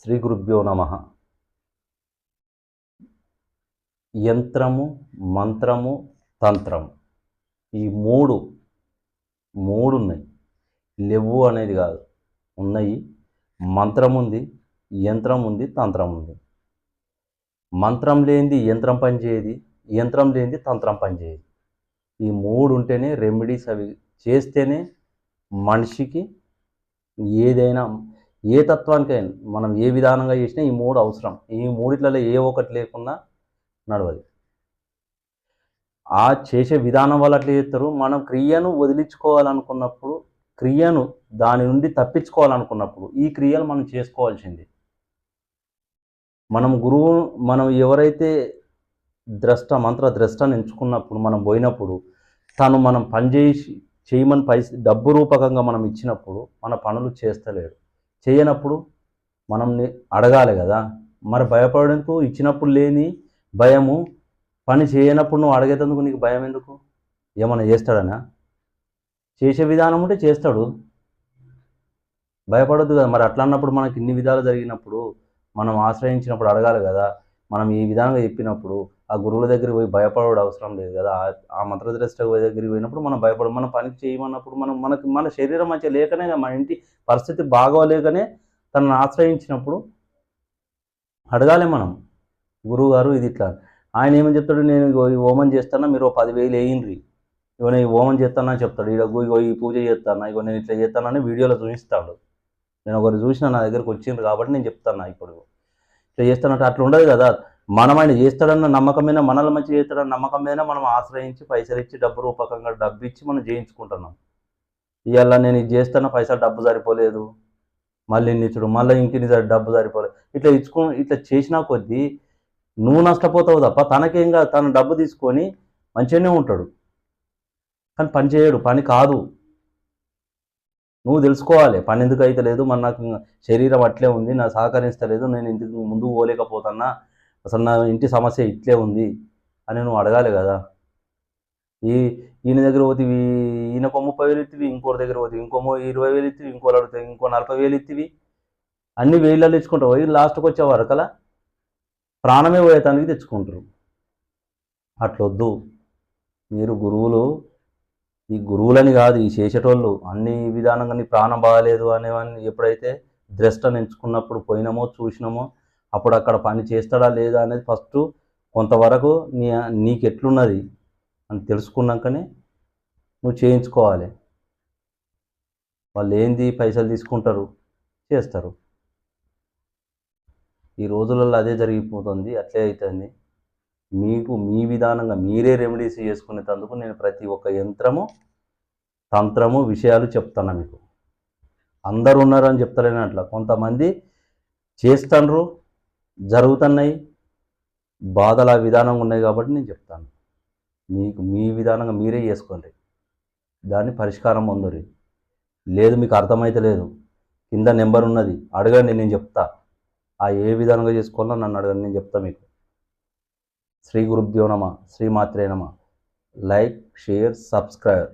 శ్రీ గురుభ్యో నమ. యంత్రము, మంత్రము, తంత్రము, ఈ మూడు ఉన్నాయి. లేవు అనేది కాదు, ఉన్నాయి. మంత్రం ఉంది, యంత్రం ఉంది, తంత్రం ఉంది. మంత్రం లేనిది యంత్రం పనిచేయదు, యంత్రం లేనిది తంత్రం పనిచేయదు. ఈ మూడు ఉంటేనే రెమెడీస్ అవి చేస్తేనే మనిషికి ఏదైనా ఏ తత్వానికైనా మనం ఏ విధానంగా చేసినా ఈ మూడు అవసరం. ఈ మూడిట్లలో ఏ ఒకటి లేకుండా నడవదు. ఆ చేసే విధానం వల్ల అట్లా చేస్తారు. మనం క్రియను వదిలించుకోవాలనుకున్నప్పుడు, క్రియను దాని నుండి తప్పించుకోవాలనుకున్నప్పుడు ఈ క్రియలు మనం చేసుకోవాల్సింది. మనం ఎవరైతే మంత్రద్రష్టను ఎంచుకున్నప్పుడు, మనం పోయినప్పుడు తను మనం చేయమని డబ్బు రూపకంగా మనం ఇచ్చినప్పుడు మన పనులు చేస్తలేడు. చేయనప్పుడు మనం అడగాలి కదా. మరి భయపడేందుకు? ఇచ్చినప్పుడు లేని భయము, పని చేయనప్పుడు నువ్వు అడిగేందుకు నీకు భయం ఎందుకు? ఏమన్నా చేస్తాడనా? చేసే విధానం ఉంటే చేస్తాడు, భయపడొద్దు కదా. మరి అట్లా అన్నప్పుడు మనకి ఇన్ని విధాలు జరిగినప్పుడు మనం ఆశ్రయించినప్పుడు అడగాలి కదా. మనం ఈ విధంగా చెప్పినప్పుడు ఆ గురువుల దగ్గరికి పోయి భయపడడం అవసరం లేదు కదా. ఆ మంత్రద్రష్ట దగ్గరికి పోయినప్పుడు మనం మన పని చేయమన్నప్పుడు మన శరీరం మంచిగా లేకనే, మన ఇంటి పరిస్థితి బాగోలేకనే తనను ఆశ్రయించినప్పుడు అడగాలి మనం. గురువు గారు ఇది ఇట్లా. ఆయన ఏమని చెప్తాడు? నేను ఈ హోమం చేస్తానా, మీరు 10,000 వేయండి, ఇగో నేను ఈ హోమం చేస్తానని చెప్తాడు. ఇగో ఈ పూజ చేస్తాను, ఇగో నేను ఇట్లా చేస్తానని వీడియోలో చూపిస్తాడు. నేను ఒకరు చూసిన, నా దగ్గరకు వచ్చిండ్రు కాబట్టి నేను చెప్తాను. ఇప్పుడు ఇట్లా చేస్తానంటే అట్లా ఉండదు కదా. ఆయన చేస్తాడన్న నమ్మకం మీద, మనల్ని మంచి చేస్తాడన్న నమ్మకం మీద మనం ఆశ్రయించి పైసలు ఇచ్చి డబ్బు రూపకంగా డబ్బు ఇచ్చి మనం చేయించుకుంటున్నాం. ఇవాళ నేను ఇది చేస్తున్న పైసలు డబ్బు సరిపోలేదు, మళ్ళీ ఇచ్చుడు, మళ్ళీ ఇంటిని డబ్బు సరిపోలేదు, ఇట్లా చేసినా కొద్దీ నువ్వు నష్టపోతావు తప్ప తనకేం కాదు. తన డబ్బు తీసుకొని మంచిగానే ఉంటాడు, కానీ పని చేయడు, పని కాదు. నువ్వు తెలుసుకోవాలి పని ఎందుకు అయితే లేదు, మరి నాకు శరీరం అట్లే ఉంది, నా సహకరిస్తలేదు, నేను ఇంటికి ముందుకు పోలేకపోతున్నా, అసలు నా ఇంటి సమస్య ఇట్లే ఉంది అని నువ్వు అడగాలి కదా. ఈయన దగ్గర పోతివి, ఈయనకు 30,000 ఇత్తివి, ఇంకోటి దగ్గర పోతివి ఇంకో 20,000 ఇత్తివి, ఇంకోళ్ళు అడుగుతాయి ఇంకో 40,000 ఇత్తివి, అన్ని వేలలో తెచ్చుకుంటావు. లాస్ట్కి వచ్చే వరకలా ప్రాణమే పోయేతానికి తెచ్చుకుంటారు. అట్లొద్దు. మీరు గురువులు, ఈ గురువులని కాదు, ఈ చేసేటోళ్ళు అన్ని విధానంగా నీ ప్రాణం బాగాలేదు అనేవన్నీ ఎప్పుడైతే ద్రష్టను ఎంచుకున్నప్పుడు పోయినామో చూసినామో అప్పుడు అక్కడ పని చేస్తాడా లేదా అనేది ఫస్ట్ కొంతవరకు నీకు ఎట్లున్నది అని తెలుసుకున్నాకనే నువ్వు చేయించుకోవాలి. వాళ్ళు ఏంది పైసలు తీసుకుంటారు, చేస్తారు. ఈ రోజులలో అదే జరిగిపోతుంది, అట్లే అవుతుంది. మీకు మీ విధానంగా మీరే రెమెడీస్ చేసుకునేందుకు నేను ప్రతి ఒక్క యంత్రము, తంత్రము విషయాలు చెప్తాను మీకు. అందరూ ఉన్నారని చెప్తలేను, అట్లా కొంతమంది చేస్తుండ్రు, జరుగుతున్నాయి, బాధల విధానంగా ఉన్నాయి కాబట్టి నేను చెప్తాను. మీకు మీ విధానంగా మీరే చేసుకోండి, దాన్ని పరిష్కారం పొందరు. లేదు మీకు అర్థమైతే లేదు, కింద నెంబర్ ఉన్నది, అడగండి, నేను చెప్తా. ఏ విధానంగా చేసుకోవాలో నన్ను అడగండి, నేను చెప్తా మీకు. శ్రీ గురుభ్యో నమ. శ్రీమాత్రే నమ. Like, share, subscribe.